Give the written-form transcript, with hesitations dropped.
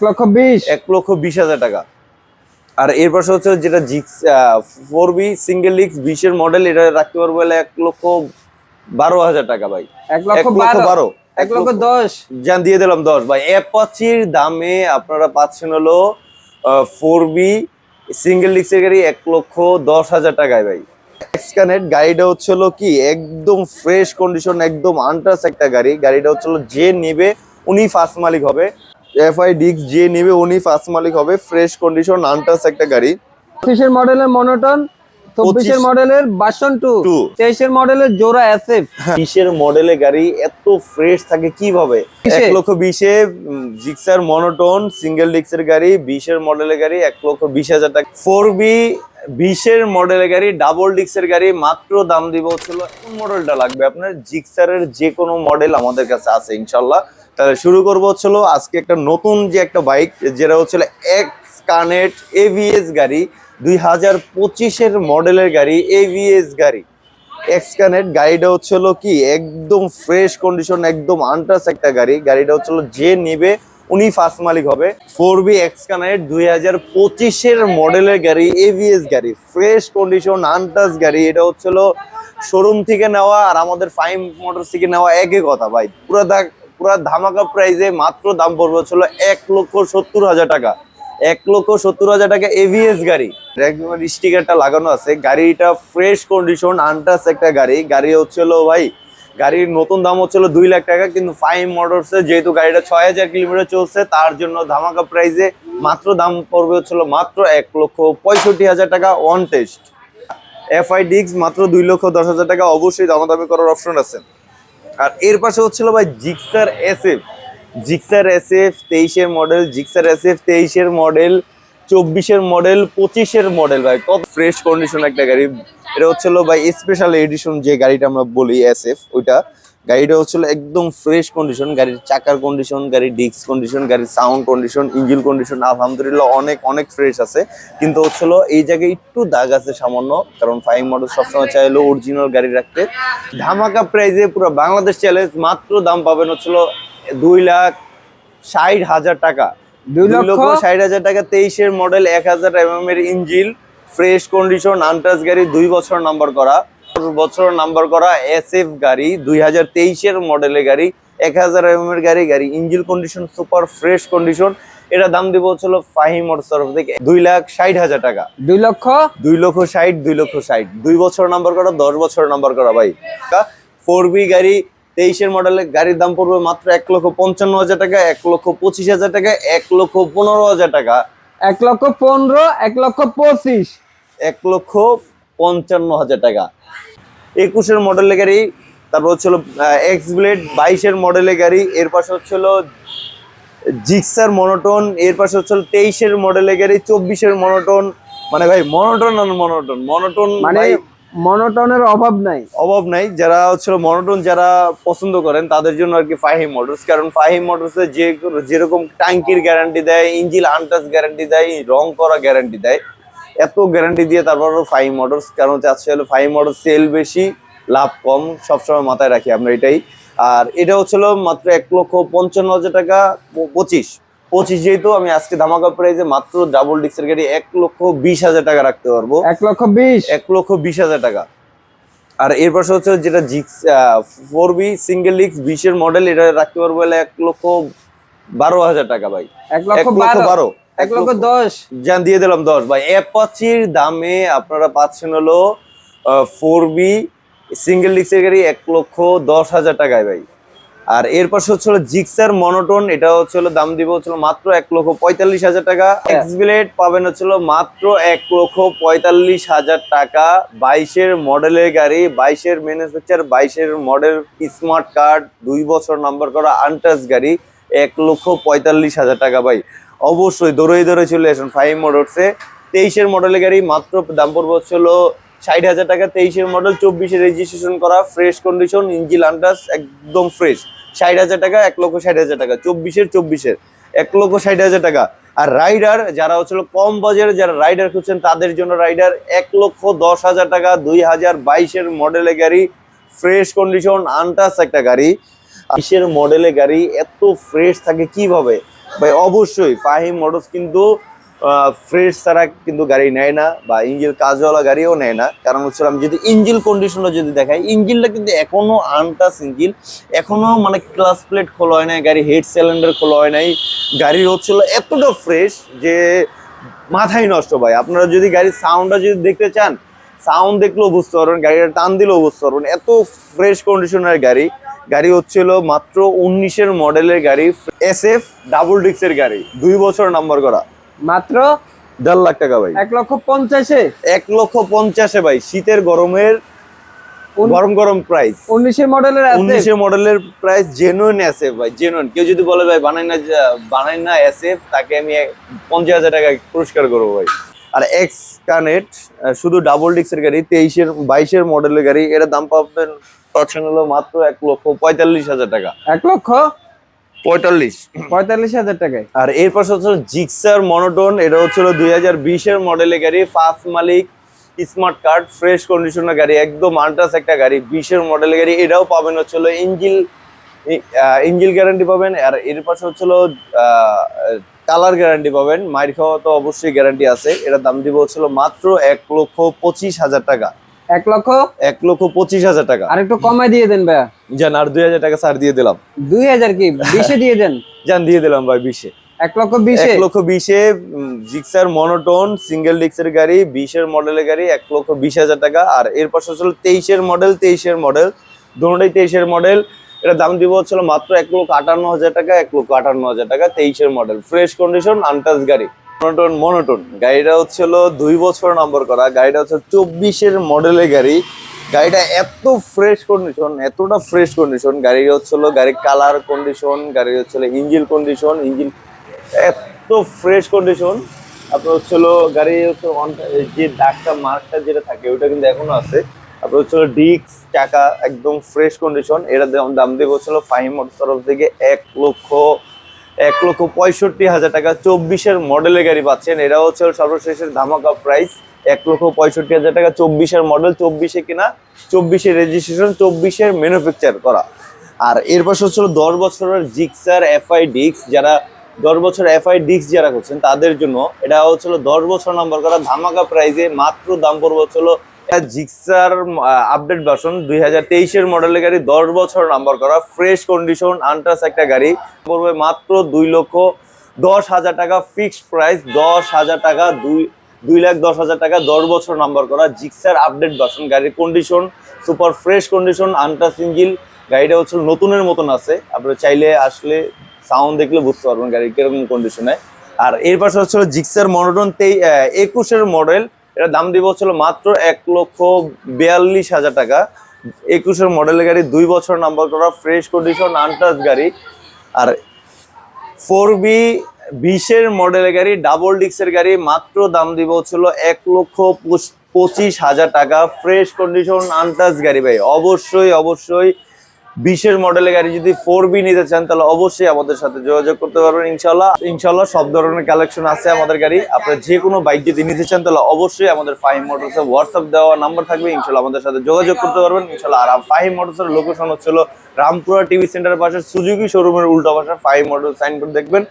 1,20,000 1,20,000 টাকা। আর এর পাশে হচ্ছে যেটা জিক্স 4B সিঙ্গেল ডিস্ক 20-এর মডেল, এটা রাখতে পারবো 1,12,000 টাকা ভাই। 1,12,000 1,10,000 যান দিয়ে দিলাম 10 ভাই। অ্যাপাচির দামে আপনারা পাচ্ছেন হলো 4B সিঙ্গেল ডিস্কের গাড়ি 1,10,000 টাকায় ভাই। এক্সকানেট গাড়িটা হচ্ছে হলো কি একদম ফ্রেশ কন্ডিশন, একদম আনটাচ একটা গাড়ি। গাড়িটা হচ্ছে হলো যে নেবে উনি ফার্স্ট মালিক হবে। এফআই ডিস্ক যে নেবে উনি ফার্স্ট মালিক হবে। ফ্রেশ কন্ডিশন আনটাচ একটা গাড়ি। 25-এর মডেলের মনোটন, 24-এর মডেলের ভার্সন 2, 23-এর মডেলের জোড়া এসএফ। 20-এর মডেলের গাড়ি এত ফ্রেশ থাকে কিভাবে? 1,20,000-এ জিক্সার মনোটন সিঙ্গেল ডিস্কের গাড়ি, 20-এর মডেলের গাড়ি 1,20,000 টাকা। 4B 20-এর মডেলের গাড়ি, ডাবল ডিস্কের গাড়ি, মাত্র দাম দিব হচ্ছিল কোন মডেলটা লাগবে আপনার? জিক্সারের যে কোনো মডেল আমাদের কাছে আছে ইনশাল্লাহ। তাহলে শুরু করবো হচ্ছিল আজকে একটা নতুন যে একটা বাইক, যেটা হচ্ছিল এক্সকানেট এভিএস গাড়ি, 2025-এর মডেলের গাড়ি, এভিএস গাড়ি। এক্সকানেট গাড়িটা হচ্ছিল কি একদম ফ্রেশ কন্ডিশন, একদম আনটাচ একটা গাড়ি। গাড়িটা হচ্ছিল যে নেবে উনি ফার্স্ট মালিক হবে। 4B এক্সকানেট 2025-এর মডেলের গাড়ি, এভিএস গাড়ি, ফ্রেশ কন্ডিশন আনটাচ গাড়ি। এটা হচ্ছিল শোরুম থেকে নেওয়া আর আমাদের ফাইম মোটরস থেকে নেওয়া একই কথা ভাই। পুরা ধামাকা প্রাইজে মাত্র দাম পড়বে হচ্ছিল 1,70,000 টাকা। 1,70,000 টাকা এভিএস গাড়ি। স্টিকারটা লাগানো আছে। গাড়িটা ফ্রেশ কন্ডিশন আনটাচ একটা গাড়ি। গাড়ি হচ্ছিল ভাই, গাড়ির নতুন দাম হচ্ছিল 2 লাখ টাকা, কিন্তু ফাইম মোটরসে যেহেতু গাড়িটা 6,000 কিলোমিটার চলছে তার জন্য ধামাকা প্রাইজে মাত্র দাম পড়বে হচ্ছিল মাত্র 1,65,000 টাকা অন টেস্ট। এফআই ডিস্ক মাত্র 2,10,000 টাকা। অবশ্যই দামাদামি করার অপশন আছে। আর এর পাশে হচ্ছিল ভাই জিক্সার এসএফ। জিক্সার এসএফ 23-এর মডেল, জিক্সার এসএফ 23-এর মডেল, 24-এর মডেল, 25-এর মডেল ভাই। কত ফ্রেশ কন্ডিশন একটা গাড়ি। এটা হচ্ছিল ভাই স্পেশাল এডিশন যে গাড়িটা আমরা বলি এসএফ, ওইটা গাড়িটা হচ্ছিল একদম ফ্রেশ কন্ডিশন। গাড়ির চাকার কন্ডিশন, গাড়ির ডিস্ক কন্ডিশন, গাড়ির সাউন্ড কন্ডিশন, ইঞ্জিন কন্ডিশন আলহামদুলিল্লাহ অনেক অনেক ফ্রেশ আছে। কিন্তু হচ্ছিল এই জায়গায় একটু দাগ আছে সামান্য, কারণ ফাইভ মডেল সবসময় চাইলো অরিজিনাল গাড়ি রাখতে। ধামাকা প্রাইজে পুরো বাংলাদেশ চ্যালেঞ্জ মাত্র দাম পাবেন হচ্ছিল 2,60,000 টাকা। 2,60,000 টাকা। 23-এর মডেল, 1000 mm এর ইঞ্জিন, ফ্রেশ কন্ডিশন আনটাচ গাড়ি, 2 বছর নাম্বার করা, এসএফ গাড়ি, 2023-এর মডেলের গাড়ি, 1000 mm এর গাড়ি। গাড়ি engine condition super fresh condition. এটা দাম দিব হচ্ছিল ফাহিম মোটরস তরফ থেকে 2,60,000 টাকা। 2,60,000, 2,60,000, 2 বছর নাম্বার করা, 10 বছর নাম্বার করা ভাই। 4B গাড়ি 23-এর মডেলের গাড়ির দাম পড়বে মাত্র 1,55,000 টাকা, 1,25,000 টাকা, 1,15,000 টাকা, 1,15,000, 1,25,000, 1,55,000 টাকা। 21-এর মডেলের গাড়ি। তারপর হচ্ছিল এক্স ব্লেড 22-এর মডেলের গাড়ি। এর পাশে হচ্ছিল জিক্সার মনোটন। এর পাশে হচ্ছিল 23-এর মডেলের গাড়ি, 24-এর মনোটন। মানে ভাই মনোটন মানে মনোটনের অভাব নাই। যারা হচ্ছিল মনোটন যারা পছন্দ করেন তাদের জন্য আর কি ফাহিম মোটরস। কারণ ফাহিম মোটরসে যেরকম ট্যাঙ্কির গ্যারান্টি দেয়, ইঞ্জিন আনটাচ গ্যারান্টি দেয়, রং করা গ্যারান্টি দেয়, এত গ্যারান্টি দিয়ে তারপর ফাহিম মোটরস। কারণ হচ্ছে হলো ফাহিম মোটরস সেল বেশি, লাভ কম, সবসময় মাথায় রাখি আমরা এটাই। আর এটা হচ্ছিল মাত্র 1,55,000 টাকা। 25 যেহেতু আমি আজকে ধামাকা প্রাইজে মাত্র ডাবল ডিস্কের গাড়ি 1,20,000 টাকা রাখতে পারবো। 1,20,000 টাকা। আর এর পাশে হচ্ছে যেটা জিক্স 4B সিঙ্গেল ডিস্ক 20-এর মডেল, এটা রাখতে পারবো 1,12,000 টাকা ভাই। 1,12,000, 1,10,000 যান দিয়ে দিলাম 10 ভাই। অ্যাপাচির দামে আপনারা পাচ্ছেন হলো 4B সিঙ্গেল ডিস্কের গাড়ি 1,10,000 টাকায় ভাই। আর এর পাশে হচ্ছিল জিক্সার মনোটন, এটা হচ্ছিল দাম দিব হচ্ছিল মাত্র 1,45,000 টাকা। এক্স ব্লেড পাবেন হচ্ছিল মাত্র 1,45,000 টাকা। 22-এর মডেলের গাড়ি, 22-এর ম্যানুফ্যাকচার, 22-এর মডেল, স্মার্ট কার্ড, 2 বছর নাম্বার করা আনটাচ গাড়ি, 1,45,000 টাকা ভাই। অবশ্যই দৌড়ে চলে আসুন ফাইভ মোটরসে। 23-এর মডেলের গাড়ি মাত্র দাম পড়বে হচ্ছিল 60,000 টাকা। 23-এর মডেল, 24-এর রেজিস্ট্রেশন করা, ফ্রেশ কন্ডিশন, ইঞ্জিন আনটাচ একদম ফ্রেশ, 60,000 টাকা। 1,60,000 টাকা। 24-এর 1,60,000 টাকা। আর রাইডার যারা হচ্ছিল কম বাজারে যারা রাইডার খুঁজছেন তাদের জন্য রাইডার 1,10,000 টাকা। 2022-এর মডেলের গাড়ি, ফ্রেশ কন্ডিশন আনটাচ একটা গাড়ি। 20-এর মডেলের গাড়ি এত ফ্রেশ থাকে কিভাবে? ভাই অবশ্যই ফাহিম মোটরস কিন্তু ফ্রেশ ছাড়া কিন্তু গাড়ি নেয় না, বা ইঞ্জিন কাজওয়ালা গাড়িও নেয় না। কারণ হচ্ছে আমি যদি ইঞ্জিন কন্ডিশনটা যদি দেখাই, ইঞ্জিনটা কিন্তু এখনো আনটাচ ইঞ্জিন, এখনো মানে ক্লাস প্লেট খোলা হয় নাই, গাড়ি হেড সিলিন্ডার খোলা হয় নাই, গাড়ির হচ্ছিল এতটা ফ্রেশ যে মাথায় নষ্ট ভাই। আপনারা যদি গাড়ির সাউন্ডটা যদি দেখতে চান, সাউন্ড দেখলেও বুঝতে পারবেন, গাড়িটা টান দিলেও বুঝতে পারবেন, এত ফ্রেশ কন্ডিশনের গাড়ি। গাড়ি হচ্ছিল মাত্র 19-এর মডেলের গাড়ি, SF ডাবল ডিক্সের গাড়ি, 2 বছর নাম্বার করা, মাত্র 1.5 লাখ টাকা ভাই। 1,50,000-এ 1,50,000 ভাই, শীতের গরমের গরম গরম প্রাইস। 19-এর মডেলের আছে। 19-এর মডেলের প্রাইস জেনুইন SF ভাই, জেনুইন। কেউ যদি বলে ভাই বানাই না SF, তাকে আমি 50,000 টাকা পুরস্কার করবো ভাই। আর এক্স কানেক্ট শুধু ডাবল ডিক্সের গাড়ি, 22-এর মডেলের গাড়ি, এর দাম পাচ্ছেন হলো মাত্র 1,45,000 টাকা। 1,45,000 টাকায়। আর এর পাশে হচ্ছে জিক্সার মনোটন, এটা হচ্ছিল 2020-এর মডেলের গাড়ি, 5 মালিক স্মার্ট কার্ড, ফ্রেশ কন্ডিশনের গাড়ি, একদম আনটাচ একটা গাড়ি, 20-এর মডেলের গাড়ি। এটাও পাবেন হচ্ছিল ইঞ্জিল গ্যারান্টি পাবেন। আর এর পাশে হচ্ছিল কালার গ্যারান্টি পাবেন, মাইর খাওয়া তো অবশ্যই গ্যারান্টি আছে। এটার দাম দিব হচ্ছিল মাত্র 1,25,000 টাকা। 1,25,000 টাকা। আর একটু কমাই দিয়ে দেন ভাইয়া। জান, আর 2,000 টাকা ছাড় দিয়ে দিলাম। 2,000 কি 20-এ দিয়ে দেন? জান, দিয়ে দিলাম ভাই 20-এ। 1,20,000-এ 1,20,000-এ জিক্সার মনোটন সিঙ্গেল ডিক্সের গাড়ি, 20-এর মডেলের গাড়ি, 1,20,000 টাকা। আর এর পাশে হচ্ছিল 23-এর মডেল, দুটোটাই 23-এর মডেল। এটা দাম দিব হচ্ছিল মাত্র 1,58,000 টাকা। 1,58,000 টাকা, 23-এর মডেল, ফ্রেশ কন্ডিশন, আনটাচ গাড়ি। মনোটন গাড়িটা হচ্ছিল 2 বছর নম্বর করা, গাড়িটা হচ্ছে 24-এর মডেলের গাড়ি। গাড়িটা এত ফ্রেশ কন্ডিশন, এতটা ফ্রেশ কন্ডিশন, গাড়ি হচ্ছিল গাড়ির কালার কন্ডিশন, গাড়ি হচ্ছিল ইঞ্জিন কন্ডিশন, এত ফ্রেশ কন্ডিশন। আপনার হচ্ছিল গাড়ি হচ্ছে যে দাগটা মার্কটা যেটা থাকে ওটা কিন্তু এখনো আছে। আপনার হচ্ছিল ডিস্ক চাকা একদম ফ্রেশ কন্ডিশন। এর দাম দেবে হচ্ছিল ফাহিম মোটরস তরফ থেকে 1,65,000 টাকা। 24-এর মডেলের গাড়ি পাচ্ছেন। এরা হচ্ছে সর্বশেষের ধামাকা প্রাইস, 1,65,000 টাকা। 24-এর মডেল, 24-এ কিনা, 24-এর রেজিস্ট্রেশন, 24-এর ম্যানুফ্যাকচার করা। আর এর পাশে হচ্ছিল 10 বছরের জিক্সার FI ডিস্ক, যারা 10 বছর FI ডিস্ক যারা করছেন তাদের জন্য এটা হচ্ছিল 10 বছর নাম্বার করা, ধামাকা প্রাইজে মাত্র দাম পড়বে হচ্ছিল জিক্সার আপডেট ভার্সন 2023-এর মডেলের গাড়ি, 10 বছর নাম্বার করা, ফ্রেশ কন্ডিশন, আনটাচ একটা গাড়ি, পড়বে মাত্র 2,10,000 টাকা। ফিক্সড প্রাইস 10,000 টাকা, 2,10,000 টাকা, 10 বছর নাম্বার করা জিক্সার আপডেট ভার্সন। গাড়ির condition super fresh condition, untouch engine. গাড়িটা হচ্ছে নতুনের মতন আছে, আপনারা চাইলে আসলে সাউন্ড দেখলে বুঝতে পারবেন গাড়ি কিরকম কন্ডিশনে। আর এর পাশে হচ্ছে জিক্সার মনোটন 21-এর মডেল, এটা দাম দিব হচ্ছিল মাত্র 1,42,000 টাকা। 21-এর মডেলের গাড়ি, 2 বছর নাম্বার করা, ফ্রেশ কন্ডিশন, আনটাচ গাড়ি। আর 4B 20-এর মডেলের গাড়ি, ডাবল ডিক্সের গাড়ি, মাত্র দাম দিব হচ্ছিল 1,25,000 টাকা, ফ্রেশ কন্ডিশন, আনটাচ গাড়ি। ভাই অবশ্যই 20-এর মডেলের গাড়ি যদি 4B নিতে চান তাহলে অবশ্যই আমাদের সাথে যোগাযোগ করতে পারবেন। ইনশাল্লাহ সব ধরনের কালেকশন আছে আমাদের গাড়ি। আপনার যে কোনো বাইক যদি নিতে চান তাহলে অবশ্যই আমাদের ফাহিম মোটরসে হোয়াটসঅ্যাপ দেওয়া নাম্বার থাকবে, ইনশাল্লাহ আমাদের সাথে যোগাযোগ করতে পারবেন ইনশাল্লাহ। আর ফাহিম মোটরসের লোকেশন হচ্ছিল রামপুরা টিভি সেন্টারের পাশে সুজুকি শোরুমের উল্টা পাশে ফাহিম মোটরস সাইনবোর্ড দেখবেন।